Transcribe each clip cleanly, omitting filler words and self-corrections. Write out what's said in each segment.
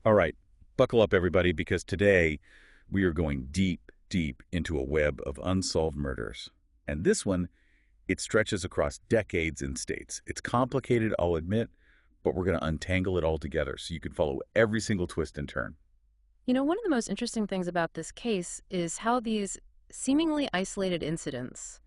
All right, buckle up, everybody, because today we are going deep, deep into a web of unsolved murders. And this one, it stretches across decades and states. It's complicated, I'll admit, but we're going to untangle it all together so you can follow every single twist and turn. One of the most interesting things about this case is how these seemingly isolated incidents,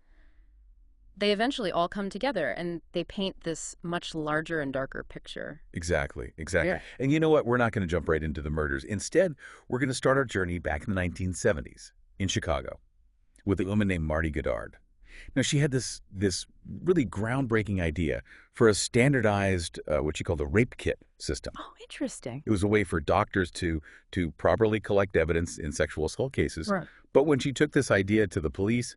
they eventually all come together and they paint this much larger and darker picture. Exactly, exactly. Yeah. And you know what? We're not going to jump right into the murders. Instead, we're going to start our journey back in the 1970s in Chicago with a woman named Marty Goddard. Now, she had this really groundbreaking idea for a standardized, what she called a rape kit system. Oh, interesting. It was a way for doctors to properly collect evidence in sexual assault cases. Right. But when she took this idea to the police,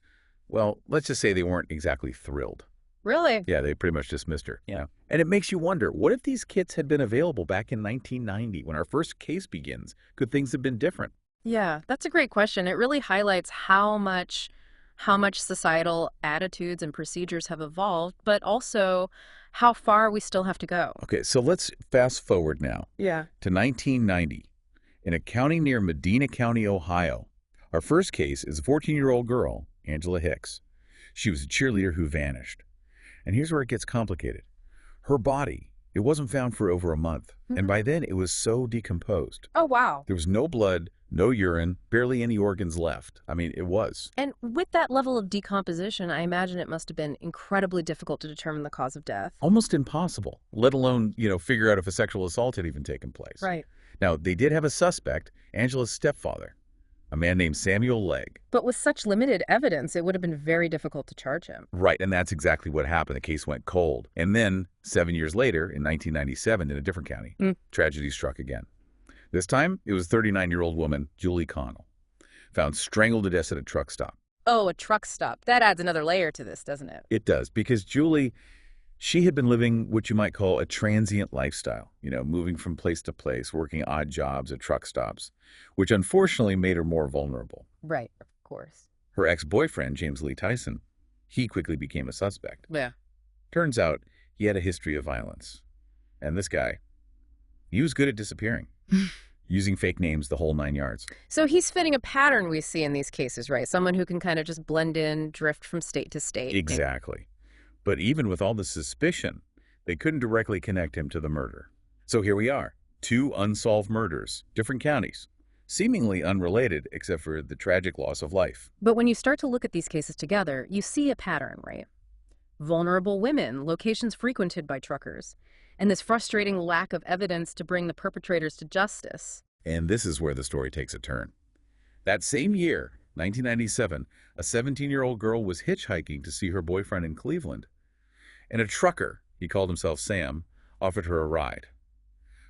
well, let's just say they weren't exactly thrilled. Really? Yeah, they pretty much dismissed her. Yeah. And it makes you wonder, what if these kits had been available back in 1990 when our first case begins? Could things have been different? Yeah, that's a great question. It really highlights how much societal attitudes and procedures have evolved, but also how far we still have to go. Okay, so let's fast forward now Yeah. to 1990 in a county near Medina County, Ohio. Our first case is a 14-year-old girl, Angela Hicks. She was a cheerleader who vanished. And here's where it gets complicated. Her body, it wasn't found for over a month, and by then it was so decomposed. Oh, wow. There was no blood, no urine, barely any organs left. I mean, it was. And with that level of decomposition, I imagine it must have been incredibly difficult to determine the cause of death. Almost impossible, let alone, figure out if a sexual assault had even taken place. Right. Now, they did have a suspect, Angela's stepfather, a man named Samuel Legg. But with such limited evidence, it would have been very difficult to charge him. Right, and that's exactly what happened. The case went cold. And then, 7 years later, in 1997, in a different county, tragedy struck again. This time, it was 39-year-old woman, Julie Connell, found strangled to death at a truck stop. Oh, a truck stop. That adds another layer to this, doesn't it? It does, because Julie, she had been living what you might call a transient lifestyle, moving from place to place, working odd jobs at truck stops, which unfortunately made her more vulnerable. Right, of course. Her ex-boyfriend, James Lee Tyson, he quickly became a suspect. Yeah. Turns out he had a history of violence. And this guy, he was good at disappearing, using fake names the whole 9 yards. So he's fitting a pattern we see in these cases, right? Someone who can kind of just blend in, drift from state to state. Exactly. But even with all the suspicion, they couldn't directly connect him to the murder. So here we are, 2 unsolved murders, different counties, seemingly unrelated except for the tragic loss of life. But when you start to look at these cases together, you see a pattern, right? Vulnerable women, locations frequented by truckers, and this frustrating lack of evidence to bring the perpetrators to justice. And this is where the story takes a turn. That same year, 1997, a 17-year-old girl was hitchhiking to see her boyfriend in Cleveland. And a trucker, he called himself Sam, offered her a ride.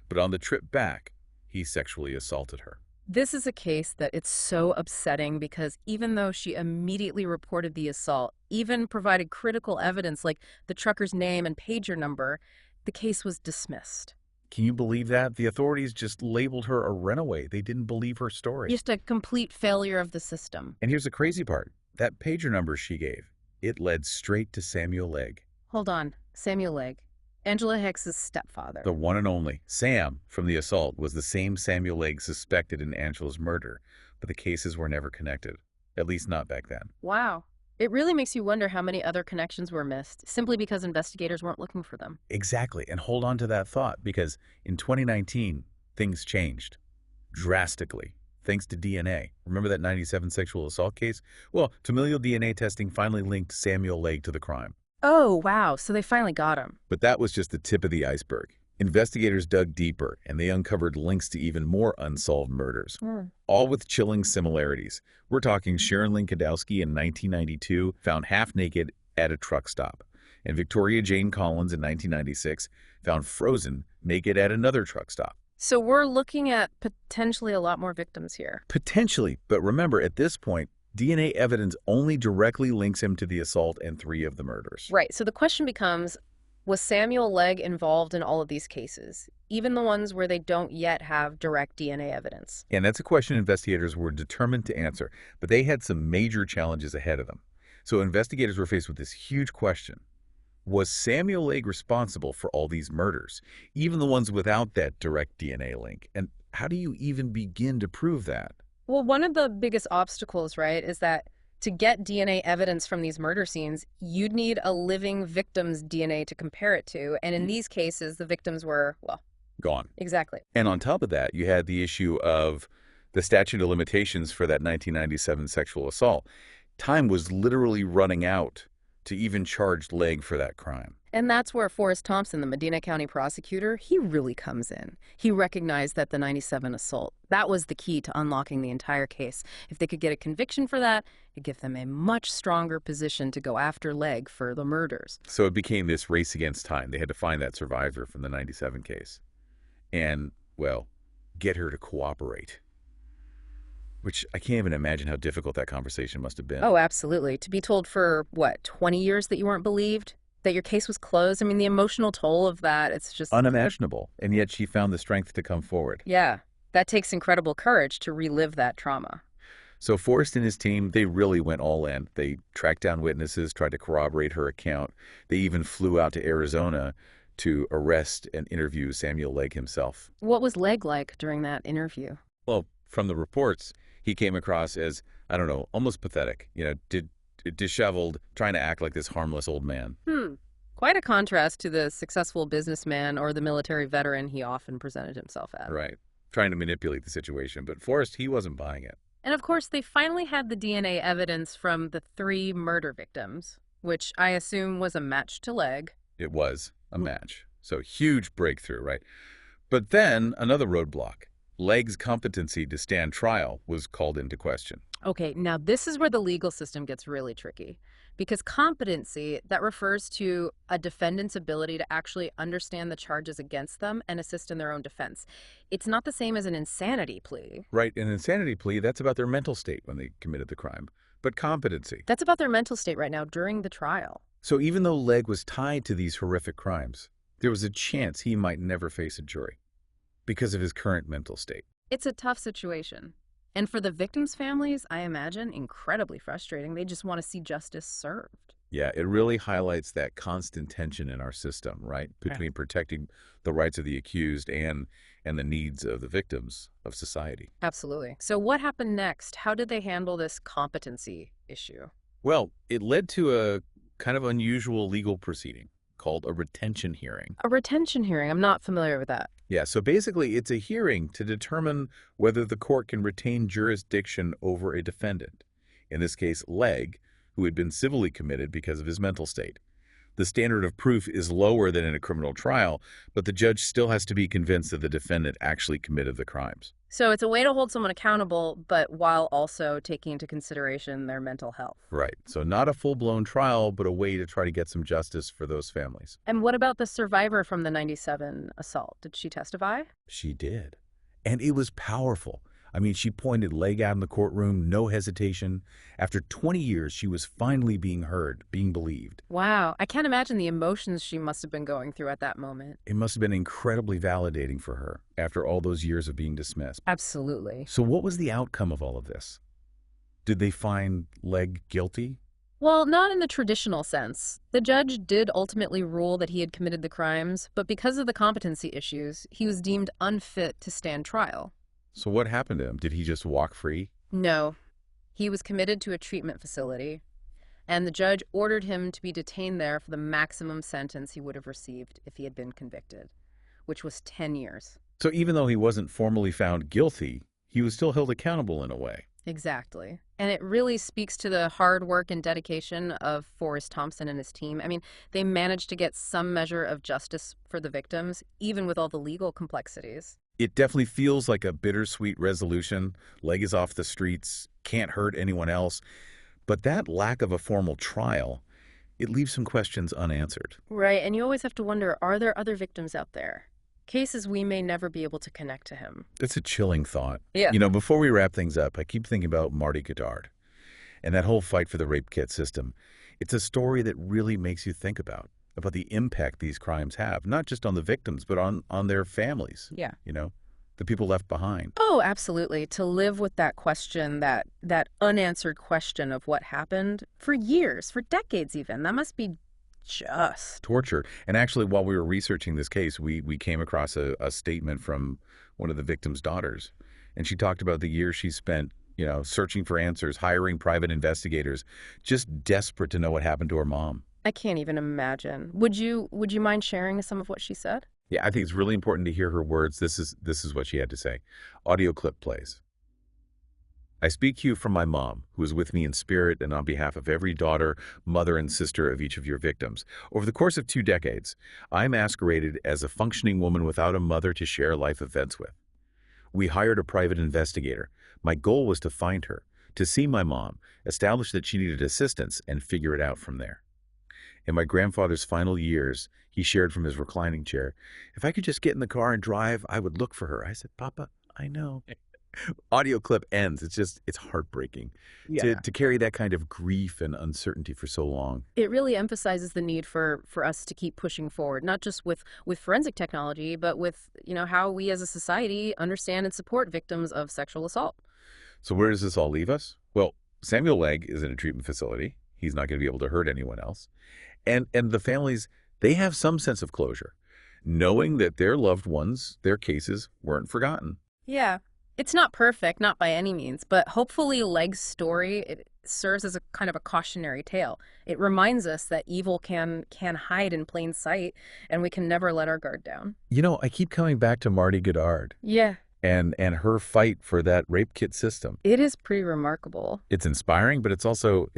But on the trip back, he sexually assaulted her. This is a case that it's so upsetting because even though she immediately reported the assault, even provided critical evidence like the trucker's name and pager number, the case was dismissed. Can you believe that? The authorities just labeled her a runaway. They didn't believe her story. Just a complete failure of the system. And here's the crazy part. That pager number she gave, it led straight to Samuel Legg. Hold on. Samuel Legg. Angela Hicks's stepfather. The one and only. Sam, from the assault, was the same Samuel Legg suspected in Angela's murder, but the cases were never connected. At least not back then. Wow. It really makes you wonder how many other connections were missed, simply because investigators weren't looking for them. Exactly. And hold on to that thought, because in 2019, things changed drastically, thanks to DNA. Remember that 97 sexual assault case? Well, familial DNA testing finally linked Samuel Legg to the crime. Oh, wow. So they finally got him. But that was just the tip of the iceberg. Investigators dug deeper, and they uncovered links to even more unsolved murders, all with chilling similarities. We're talking Sharon Lynn Kadowski in 1992, found half naked at a truck stop, and Victoria Jane Collins in 1996, found frozen naked at another truck stop. So we're looking at potentially a lot more victims here. Potentially, but remember, at this point, DNA evidence only directly links him to the assault and 3 of the murders. Right. So the question becomes, was Samuel Legg involved in all of these cases, even the ones where they don't yet have direct DNA evidence? And that's a question investigators were determined to answer, but they had some major challenges ahead of them. So investigators were faced with this huge question. Was Samuel Legg responsible for all these murders, even the ones without that direct DNA link? And How do you even begin to prove that? Well, one of the biggest obstacles, right, is that to get DNA evidence from these murder scenes, you'd need a living victim's DNA to compare it to. And in these cases, the victims were, well, Gone. exactly. And on top of that, you had the issue of the statute of limitations for that 1997 sexual assault. Time was literally running out to even charge Legg for that crime. And that's where Forrest Thompson, the Medina County prosecutor, he really comes in. He recognized that the 97 assault, that was the key to unlocking the entire case. If they could get a conviction for that, it'd give them a much stronger position to go after Legg for the murders. So it became this race against time. They had to find that survivor from the 97 case and, well, get her to cooperate. Which I can't even imagine how difficult that conversation must have been. Oh, absolutely. To be told for, what, 20 years that you weren't believed? That your case was closed? I mean, the emotional toll of that, it's just unimaginable. And yet she found the strength to come forward. Yeah, that takes incredible courage to relive that trauma. So Forrest and his team, they really went all in. They tracked down witnesses, tried to corroborate her account. They even flew out to Arizona to arrest and interview Samuel Legg himself. What was Legg like during that interview? Well, from the reports, he came across as, I don't know, almost pathetic, disheveled, trying to act like this harmless old man. Quite a contrast to the successful businessman or the military veteran he often presented himself as. Right. Trying to manipulate the situation. But Forrest, he wasn't buying it. And of course, they finally had the DNA evidence from the 3 murder victims, which I assume was a match to Legg. It was a match. So huge breakthrough, right? But then another roadblock. Legg's competency to stand trial was called into question. Okay, now this is where the legal system gets really tricky. Because competency, that refers to a defendant's ability to actually understand the charges against them and assist in their own defense. It's not the same as an insanity plea. Right, an insanity plea, that's about their mental state when they committed the crime. But competency. That's about their mental state right now during the trial. So even though Legg was tied to these horrific crimes, there was a chance he might never face a jury because of his current mental state. It's a tough situation. And for the victims' families, I imagine, incredibly frustrating. They just want to see justice served. Yeah, it really highlights that constant tension in our system, right? Between protecting the rights of the accused and the needs of the victims of society. Absolutely. So what happened next? How did they handle this competency issue? Well, it led to a kind of unusual legal proceeding called a retention hearing. A retention hearing? I'm not familiar with that. Yeah, so basically it's a hearing to determine whether the court can retain jurisdiction over a defendant. In this case, Legg, who had been civilly committed because of his mental state. The standard of proof is lower than in a criminal trial, but the judge still has to be convinced that the defendant actually committed the crimes. So it's a way to hold someone accountable, but while also taking into consideration their mental health. Right. So not a full-blown trial, but a way to try to get some justice for those families. And what about the survivor from the 97 assault? Did she testify? She did. And it was powerful. I mean, she pointed Legg out in the courtroom, no hesitation. After 20 years, she was finally being heard, being believed. Wow. I can't imagine the emotions she must have been going through at that moment. It must have been incredibly validating for her after all those years of being dismissed. Absolutely. So what was the outcome of all of this? Did they find Legg guilty? Well, not in the traditional sense. The judge did ultimately rule that he had committed the crimes, but because of the competency issues, he was deemed unfit to stand trial. So what happened to him? Did he just walk free? No. He was committed to a treatment facility, and the judge ordered him to be detained there for the maximum sentence he would have received if he had been convicted, which was 10 years. So even though he wasn't formally found guilty, he was still held accountable in a way. Exactly. And it really speaks to the hard work and dedication of Forrest Thompson and his team. I mean, they managed to get some measure of justice for the victims, even with all the legal complexities. It definitely feels like a bittersweet resolution. Legg is off the streets, can't hurt anyone else. But that lack of a formal trial, it leaves some questions unanswered. Right, and you always have to wonder, are there other victims out there? Cases we may never be able to connect to him. It's a chilling thought. Yeah. Before we wrap things up, I keep thinking about Marty Goddard and that whole fight for the rape kit system. It's a story that really makes you think about the impact these crimes have, not just on the victims, but on their families. Yeah. The people left behind. Oh, absolutely. To live with that question, that unanswered question of what happened for years, for decades even, that must be just. Torture. And actually, while we were researching this case, we came across a statement from one of the victim's daughters. And she talked about the years she spent, searching for answers, hiring private investigators, just desperate to know what happened to her mom. I can't even imagine. Would you mind sharing some of what she said? Yeah, I think it's really important to hear her words. This is what she had to say. Audio clip plays. I speak to you from my mom, who is with me in spirit and on behalf of every daughter, mother, and sister of each of your victims. Over the course of 2 decades, I masqueraded as a functioning woman without a mother to share life events with. We hired a private investigator. My goal was to find her, to see my mom, establish that she needed assistance, and figure it out from there. In my grandfather's final years, he shared from his reclining chair, "If I could just get in the car and drive, I would look for her." I said, "Papa, I know." Audio clip ends. It's heartbreaking to carry that kind of grief and uncertainty for so long. It really emphasizes the need for us to keep pushing forward, not just with forensic technology, but with, how we as a society understand and support victims of sexual assault. So where does this all leave us? Well, Samuel Legg is in a treatment facility. He's not going to be able to hurt anyone else. And the families, they have some sense of closure, knowing that their loved ones, their cases weren't forgotten. Yeah. It's not perfect, not by any means, but hopefully Legg's story, it serves as a kind of a cautionary tale. It reminds us that evil can hide in plain sight, and we can never let our guard down. I keep coming back to Marty Goddard Yeah. and her fight for that rape kit system. It is pretty remarkable. It's inspiring, but it's also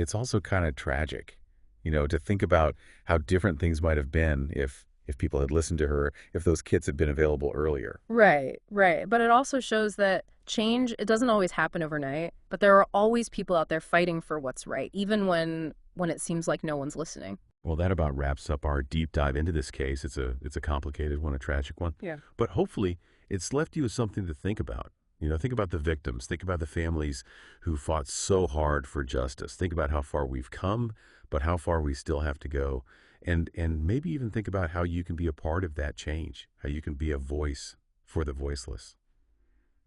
kind of tragic, to think about how different things might have been if people had listened to her, if those kits had been available earlier. Right, right. But it also shows that change, it doesn't always happen overnight, but there are always people out there fighting for what's right, even when it seems like no one's listening. Well, that about wraps up our deep dive into this case. It's a complicated one, a tragic one. Yeah. But hopefully it's left you with something to think about. Think about the victims. Think about the families who fought so hard for justice. Think about how far we've come, but how far we still have to go. And maybe even think about how you can be a part of that change, how you can be a voice for the voiceless.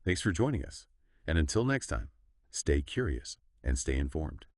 Thanks for joining us. And until next time, stay curious and stay informed.